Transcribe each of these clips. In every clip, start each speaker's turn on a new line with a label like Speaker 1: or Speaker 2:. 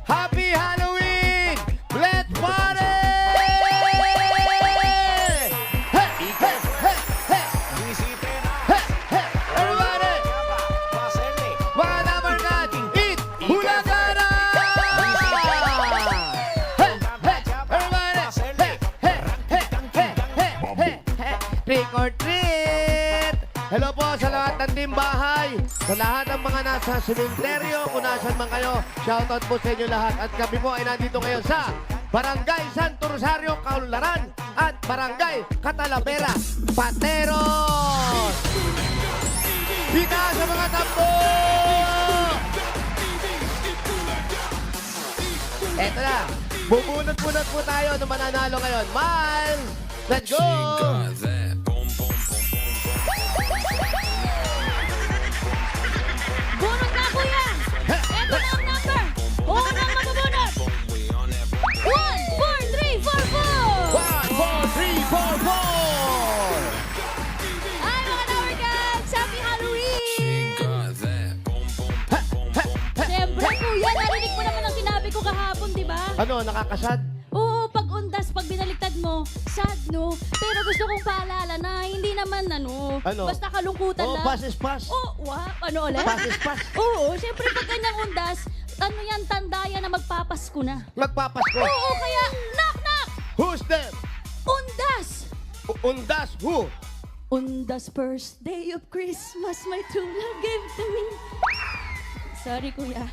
Speaker 1: Happy Halloween! Let's party! Hey! Hey! Hey! Hey! Hey! Everybody! Mga namarkat, eat! Hulagana! Hey! Hey! Everybody! Hey! Hey! Hey! Hey! Hey! Hey! Trick or treat! Hello po sa lahat ng timbahay, sa lahat ng mga nasa sementeryo, kung nasan man kayo, shoutout po sa inyo lahat. At kami po ay nandito ngayon sa Barangay Santo Rosario, Kaunlaran at Barangay Catalavera, Pateros. Bita sa mga tambo! Eto na, bubunot-bunot po tayo ng mananalo ngayon. Miles, let's go!
Speaker 2: Bunot na, kuya! Ito na ang number! Huwag kang mabubunot! 1, 4, 3, 4, 4!
Speaker 1: 1, 4, 3, 4, 4!
Speaker 2: Ay, mga Tower Cats! Happy Halloween! Siyempre, kuya, narinig mo naman ang sinabi ko kahapon, di ba?
Speaker 1: Ano, nakakasad?
Speaker 2: Oo, pag undas, pag binaliktad mo, sad, no? Pero gusto kong paalala na hindi naman,
Speaker 1: Ano?
Speaker 2: basta kalungkutan
Speaker 1: Oh,
Speaker 2: lang.
Speaker 1: pass is pass.
Speaker 2: Oh, ano ulit?
Speaker 1: Pass is pass.
Speaker 2: Oo, siyempre pag ganyang undas, ano yan, tanda yan na magpapasko na.
Speaker 1: Magpapasko.
Speaker 2: Oo, kaya, knock, knock!
Speaker 1: Who's there?
Speaker 2: Undas!
Speaker 1: Undas who?
Speaker 2: Undas first day of Christmas, my true love gave to me. Sorry, kuya.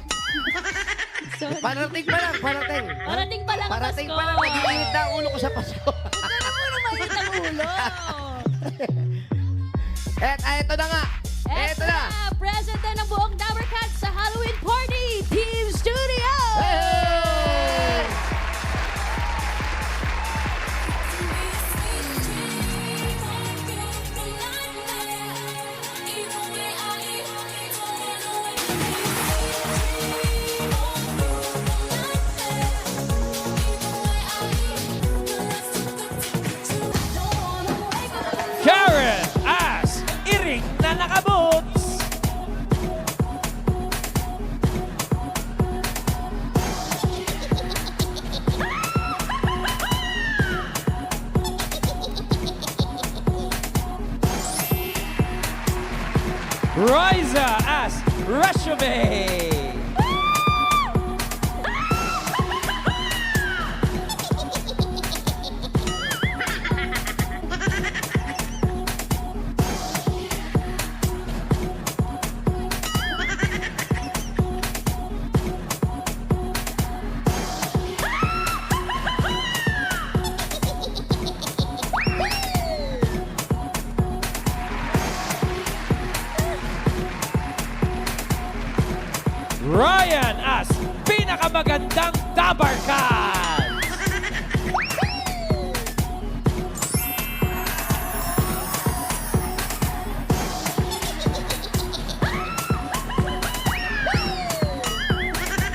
Speaker 2: Sorry.
Speaker 1: Parating pa lang, parating.
Speaker 2: Parating pa lang
Speaker 1: Parating
Speaker 2: Pasko.
Speaker 1: pa lang, nag-iinit na ang ulo ko sa Pasko.
Speaker 2: Ano mo na mainit ang ulo?
Speaker 1: Eto na nga. Eto na.
Speaker 2: Present na ng buong Tower Cats sa Halloween Party Team Studio!
Speaker 1: Hey!
Speaker 3: Karen as iring na nakaboots. Riza as Rashomay. Ryan as pinakamagandang Dabarkan.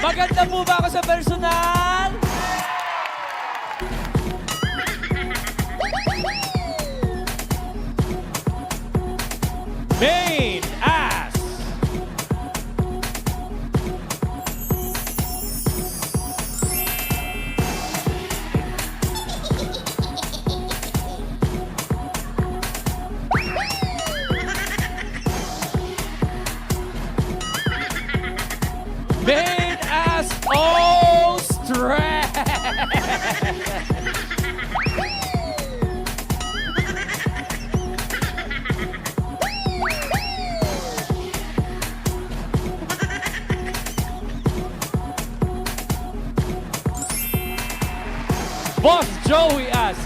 Speaker 3: Maganda po ba ako sa personal? Main ass. Main ass all stress. Boss Joey as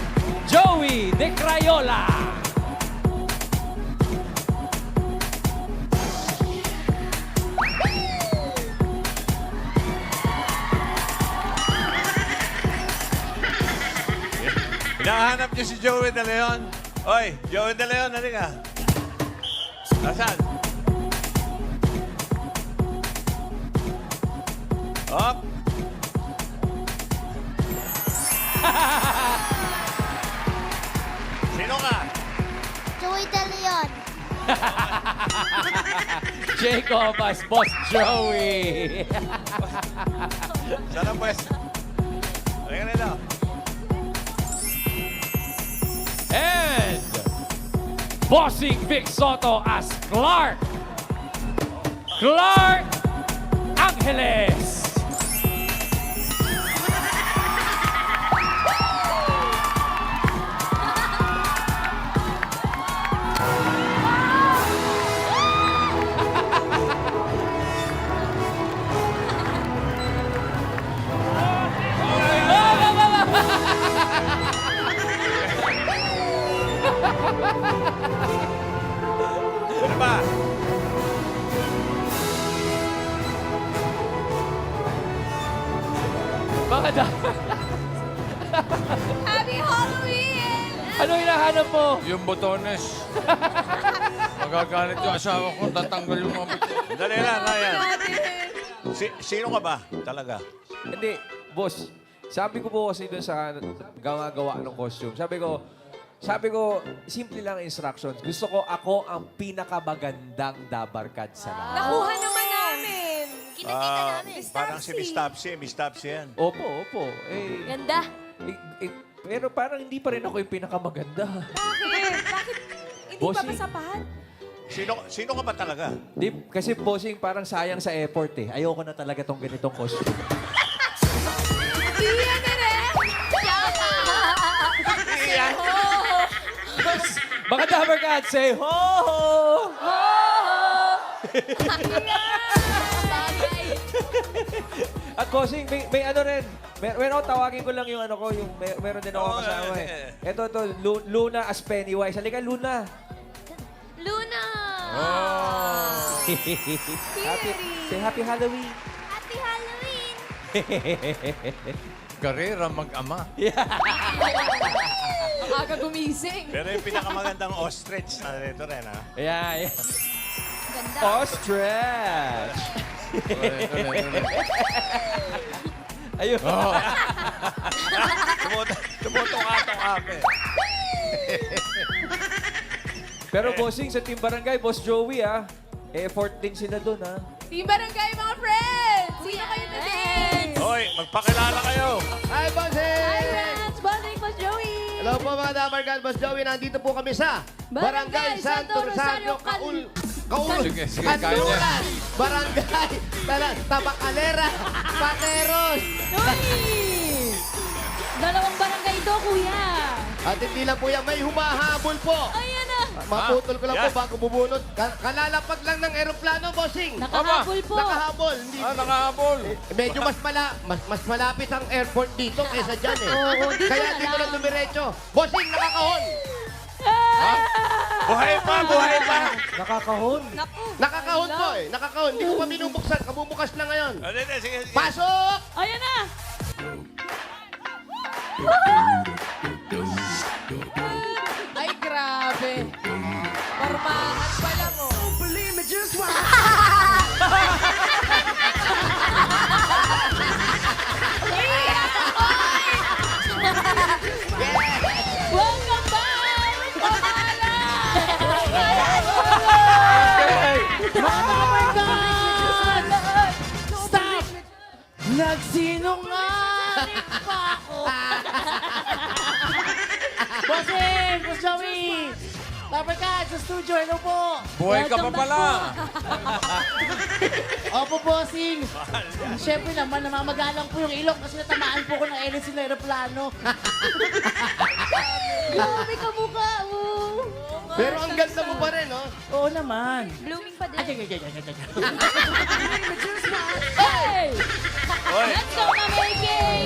Speaker 3: Joey de Crayola.
Speaker 4: Hinahanap niyo si Joey De Leon. Oy, Joey De Leon, halika. Asan? Up. Sino ka?
Speaker 5: Joey De Leon.
Speaker 3: Jacob as Boss Joey.
Speaker 4: Saan ang pwesto? Halika nila.
Speaker 3: And Bossing Vic Soto as Clark. Clark Angeles.
Speaker 4: Ano ba?
Speaker 3: Mga da...
Speaker 2: Happy Halloween!
Speaker 3: Ano hinahanap mo?
Speaker 6: Yung botones. Magagalit yung asawa ko, tatanggal yung mga botones.
Speaker 4: Dali lang, Ryan. Sino ka ba? Talaga?
Speaker 7: Hindi, boss. Sabi ko po kasi doon sa gawa ng costume. Sabi ko, simple lang instructions. Gusto ko ako ang pinakamagandang dabarkad sa lahat.
Speaker 2: Nakuha naman namin.
Speaker 5: Kinakita namin.
Speaker 4: Parang si Miss Topsy. Miss Topsy yan.
Speaker 7: Opo.
Speaker 2: Ganda.
Speaker 7: Pero parang hindi pa rin ako yung pinakamaganda.
Speaker 2: Bakit? Bakit? Hindi pa
Speaker 7: Bossing.
Speaker 2: ba sapat?
Speaker 4: Sino ka ba talaga?
Speaker 7: Di, kasi bossing, parang sayang sa effort eh. Ayoko na talaga tong ganitong costume.
Speaker 2: Iyan na rin!
Speaker 4: Iyan.
Speaker 7: Mga dabarkad, say ho! At bossing, may ano rin. Meron tawagin ko lang yung ano ko, yung meron din ako kasama eh. Ito, Luna as Pennywise. Halika, Luna.
Speaker 5: Luna.
Speaker 7: Say happy Halloween.
Speaker 5: Happy Halloween.
Speaker 6: Karera mag-ama.
Speaker 2: Ang aga gumising.
Speaker 4: Pero yung pinakamagandang ostrich na rito rin, ha?
Speaker 7: Yeah.
Speaker 5: Ganda.
Speaker 7: Ostrich. Ayun.
Speaker 4: Tumutok-atok ate.
Speaker 7: Pero bossing, sa Team Barangay, Boss Joey effort din sila doon
Speaker 2: Team Barangay, mga friends! Sino kayo today?
Speaker 4: Hoy, magpakilala kayo.
Speaker 1: Hi, Bossing!
Speaker 2: Friends, Bossing, Boss Joey!
Speaker 1: Hello po mga dabarkad, Boss Joey. Nandito po kami sa Barangay Santo Rosario,
Speaker 6: Sige, kaya niya.
Speaker 1: Kanluran. Barangay Tabacalera, Pateros.
Speaker 2: Uy! Dalawang barangay ito, kuya.
Speaker 1: At hindi lang po yan, may humahabol po.
Speaker 2: Ayan na.
Speaker 1: Maputol ko lang
Speaker 4: Yan.
Speaker 1: po bago bubunot. Kalalapag lang ng eroplano, Bossing.
Speaker 2: Nakahabol po.
Speaker 1: Nakahabol. Hindi,
Speaker 6: Nakahabol.
Speaker 1: medyo mas malapit ang airport dito kaysa dyan eh.
Speaker 2: Oo, dito
Speaker 1: Kaya
Speaker 2: na
Speaker 1: dito
Speaker 2: lang.
Speaker 1: lang dumiretso. Bossing, nakakahon.
Speaker 4: Buhay pa!
Speaker 7: Nakakahon.
Speaker 2: Naku.
Speaker 1: Nakakahon po eh. Nakakahon. Hindi ko pa binubuksan. Kabubukas na ngayon.
Speaker 4: Sige.
Speaker 1: Pasok!
Speaker 2: Ayan na. Ay, grabe. Formahan pala mo. Welcome back!
Speaker 8: Stop! Nagsinungaling pa ako! Bossing! Boss Joey! Dabarkad sa studio, hello po!
Speaker 6: Buhay ka pa pala.
Speaker 8: Opo, bossing! Siyempre naman, namamagalang po yung ilong kasi natamaan po ko ng hélice ng aeroplano.
Speaker 2: Grabe ka mukha mo.
Speaker 1: Pero ang ganda mo pa rin, oh.
Speaker 8: Oo naman.
Speaker 2: Blooming pa din.
Speaker 8: Ay.
Speaker 2: Hey!
Speaker 4: Hoy,
Speaker 2: Let's go, Mamegay!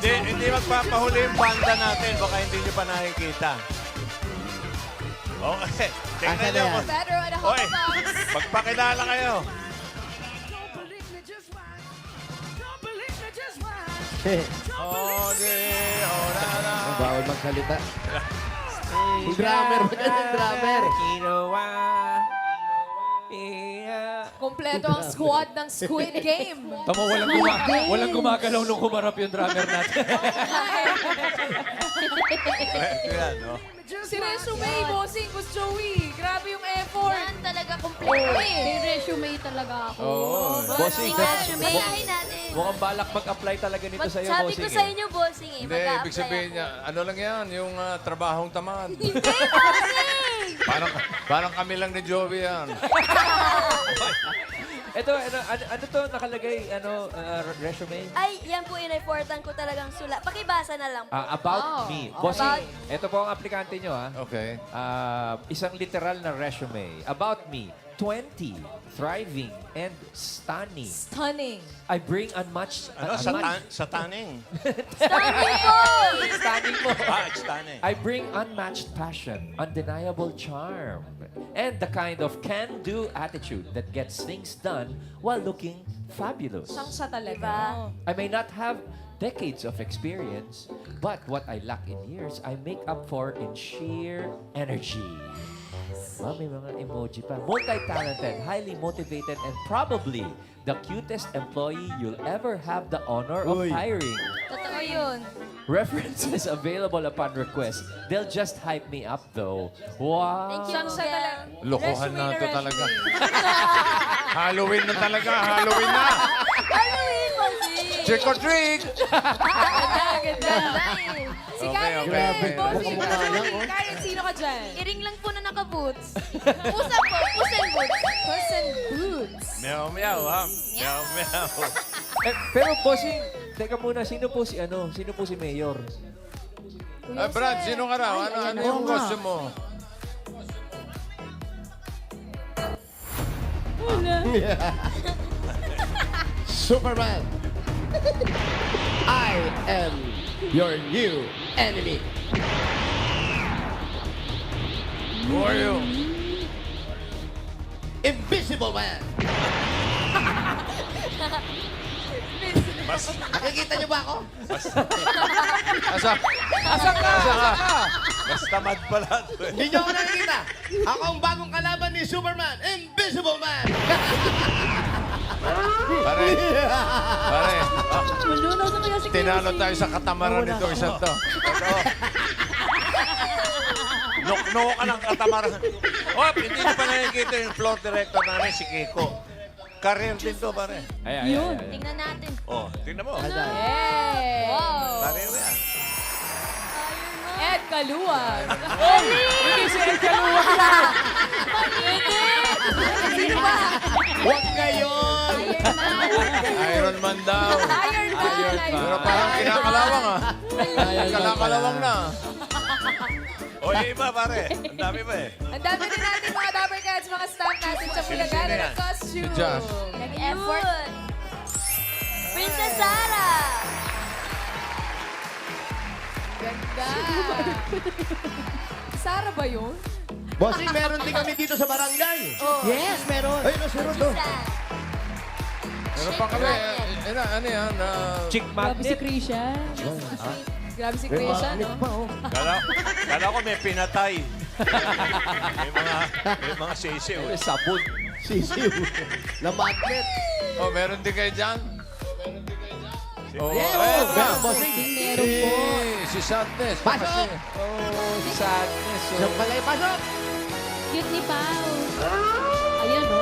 Speaker 4: hindi magpapahuli yung banda natin. Baka hindi nyo pa nakikita. Okay. Tingnan
Speaker 1: Asan
Speaker 4: nyo.
Speaker 1: na yan?
Speaker 2: Better at a
Speaker 4: Hoy,
Speaker 2: hot box.
Speaker 4: magpakilala kayo.
Speaker 1: Bawal magsalita. Yung drummer, magandang drummer.
Speaker 7: Ginawa.
Speaker 9: Kompleto ang squad ng Squid Game.
Speaker 3: Tama, walang gumagalaw nung kumarap yung drummer natin.
Speaker 4: Ito yan, no?
Speaker 9: Si Resume, bossing, Boss Joey. Grabe yung effort.
Speaker 5: Yan talaga kompleto eh.
Speaker 2: May resume talaga ako.
Speaker 6: Oo.
Speaker 7: Bossing,
Speaker 5: Resume natin.
Speaker 7: mukhang balak mag-apply talaga nito sa'yo,
Speaker 5: Sabi
Speaker 7: bossing.
Speaker 5: ko sa inyo, bossing eh.
Speaker 6: Hindi, ibig sabihin niya, ano lang yan, yung trabahong tamad.
Speaker 5: Hindi, bossing!
Speaker 6: Parang kami lang ni Joey yan.
Speaker 7: Ito, ano to nakalagay, resume?
Speaker 5: Ay, yan po in-reportan ko talagang sulat. Pakibasa na lang po.
Speaker 7: About me. Bossing,
Speaker 5: About-
Speaker 7: ito po ang aplikante nyo, ha?
Speaker 6: Okay.
Speaker 7: Isang literal na resume. About me, 20, thriving, and stunning.
Speaker 9: Stunning.
Speaker 7: I bring unmatched...
Speaker 4: Ano? Sataning.
Speaker 5: Stunning po!
Speaker 7: Stunning mo.
Speaker 4: Stunning.
Speaker 7: I bring unmatched passion, undeniable charm, and the kind of can-do attitude that gets things done while looking fabulous.
Speaker 9: Siyang siya talaga.
Speaker 5: Diba?
Speaker 7: I may not have decades of experience, but what I lack in years, I make up for in sheer energy. May mga emoji pa. Multi-talented, highly motivated, and probably the cutest employee you'll ever have the honor of hiring.
Speaker 5: Totoo yun.
Speaker 7: References available upon request. They'll just hype me up though. Wow.
Speaker 5: Thank you,
Speaker 9: Siyang siya
Speaker 5: Kuya.
Speaker 9: talaga.
Speaker 6: Lokohan
Speaker 9: Resume
Speaker 6: na
Speaker 9: na
Speaker 6: ito
Speaker 9: resume.
Speaker 6: talaga. Halloween na talaga, Halloween na!
Speaker 5: Halloween, bossing!
Speaker 6: Trick or treat!
Speaker 9: Ganda.
Speaker 5: eh.
Speaker 9: Si
Speaker 6: Okay,
Speaker 9: Karen
Speaker 6: okay,
Speaker 9: din.
Speaker 6: okay.
Speaker 9: Bossing,
Speaker 8: Kamukha lang, oh.
Speaker 9: Karen, sino ka dyan?
Speaker 5: Iring lang po na naka-boots. Pusa po, pusa and boots.
Speaker 9: Puss and Boots.
Speaker 4: Meow, meow, ha? Meow, meow.
Speaker 7: Pero bossing, teka muna, sino po si Mayor?
Speaker 6: Brad, sino ka raw? Ano yung costume mo?
Speaker 1: Superman. I am your new enemy.
Speaker 6: Who are you?
Speaker 1: Invisible Man. Nakikita niyo ba ako?
Speaker 6: Asa? Asan ka?
Speaker 4: Mas tamad pala. to, eh.
Speaker 1: Hindi niyo ako nakikita. Ako ang bagong kalaban ni Superman. Invisible Man.
Speaker 6: Pare,
Speaker 2: Malunaw na kaya si
Speaker 6: tinalo tayo sa katamaran nito isang to.
Speaker 4: Nokno ka ng katamaran. Oh, hindi niyo pa nakikita yung floor director namin, si Kiko. Career din to, pare.
Speaker 7: Ay.
Speaker 5: Tingnan natin.
Speaker 4: Oh, tingnan mo.
Speaker 9: Yay! Wow.
Speaker 4: Career yan.
Speaker 9: Ed Kaluwag.
Speaker 3: Hindi si Ed Kaluwag lang.
Speaker 9: Sino ba?
Speaker 1: Huwag ngayon.
Speaker 6: Iron Man daw.
Speaker 9: Iron Man.
Speaker 6: Pero parang kinakalawang ah. Kinakalawang na.
Speaker 4: O, yung iba, pare. Ang dami pa eh.
Speaker 9: Ang dami din natin mga Dapper Cats, mga staff natin sa Bulacan
Speaker 4: Sino
Speaker 9: ng
Speaker 4: yan?
Speaker 9: costume.
Speaker 6: Si Josh.
Speaker 9: Nag-effort.
Speaker 5: Princess Sarah.
Speaker 9: Ganda. Sara ba yun?
Speaker 1: Bossing, meron din kami dito sa barangay.
Speaker 8: Yes, meron.
Speaker 1: Ay, nasunod to.
Speaker 6: Pero pa kami, ano yan?
Speaker 2: Grabe
Speaker 7: Chick
Speaker 2: si
Speaker 7: magnet.
Speaker 2: Christian.
Speaker 9: Grabe si Christian, no?
Speaker 4: Kala ko may pinatay. may mga sisiw. eh.
Speaker 7: Sabon.
Speaker 1: Sisiw. Na magnet.
Speaker 6: Oh, meron din kayo dyan? Oh,
Speaker 1: Meron, bossing.
Speaker 2: Meron po.
Speaker 6: si Sadness.
Speaker 1: Pasok!
Speaker 7: Oh, sadness. Oh.
Speaker 1: Siyang palay, pasok!
Speaker 2: Cute ni Pao. Ayan, no?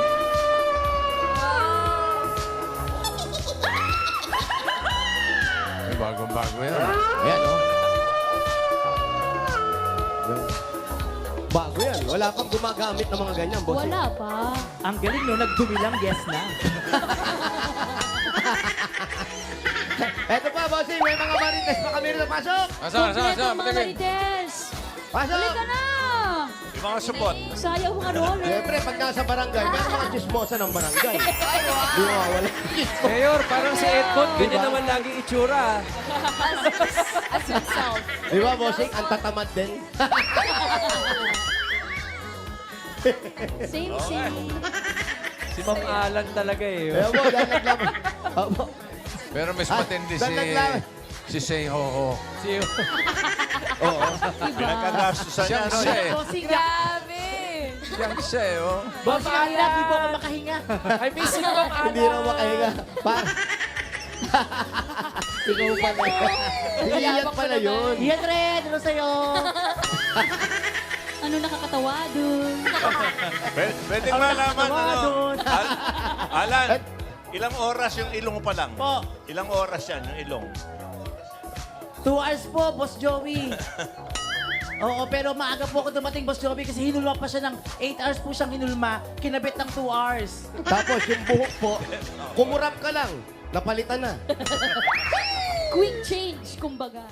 Speaker 6: May bagong-bago yan.
Speaker 1: Ayan, oh. Bago yan. Wala pang gumagamit ng mga ganyan, bossing.
Speaker 2: Wala pa.
Speaker 8: Ang galing no, nagdumi lang, yes na.
Speaker 1: Eto pa, bossing. May mga marites pa kami rito. Pasok!
Speaker 6: Asa?
Speaker 2: Kompleto ang mga
Speaker 6: Matigil.
Speaker 2: marites.
Speaker 1: Pasok!
Speaker 2: Halika na!
Speaker 4: Yung mga supot.
Speaker 2: Sayang mga roller.
Speaker 1: Siyempre, pag nasa barangay, may mga chismosa ng barangay. Di ba, wala.
Speaker 3: Mayor, parang si Edmond, ganyan
Speaker 1: Diba?
Speaker 3: naman lagi itsura.
Speaker 9: As himself.
Speaker 1: Di ba, bossing? Ang tatamad din.
Speaker 2: Same.
Speaker 3: Si Ma'am Alan talaga eh.
Speaker 1: Kaya mo, dahil naglaban. Opo.
Speaker 6: Pero mas
Speaker 1: Ah,
Speaker 6: matindi
Speaker 1: naglaban.
Speaker 6: si Say Ho.
Speaker 3: Si
Speaker 4: Pinagkagastusan niya.
Speaker 6: Siyang
Speaker 4: no?
Speaker 6: siya eh.
Speaker 9: Grabe.
Speaker 6: Yan siya eh, oh.
Speaker 8: Boss Alan, di po ako makahinga.
Speaker 3: I miss you, Ma'am Alan.
Speaker 1: Hindi raw makahinga. Ikaw pala. Iiyak pala yun.
Speaker 8: Iyan rin, ano sa'yo?
Speaker 2: Ano nakakatawa dun?
Speaker 4: Pwede malaman,
Speaker 8: Tawa
Speaker 4: ano?
Speaker 8: doon.
Speaker 4: Alan, ilang oras yung ilong pa lang?
Speaker 8: Po.
Speaker 4: Ilang oras yan, yung ilong?
Speaker 8: 2 hours po, Boss Joey. Oo, pero maaga po ako dumating, Boss Joey, kasi hinulma pa siya ng 8 hours po siyang hinulma, kinabit ng 2 hours.
Speaker 1: Tapos yung buhok po, kumurap ka lang. Napalitan na.
Speaker 2: Quick change, kumbaga.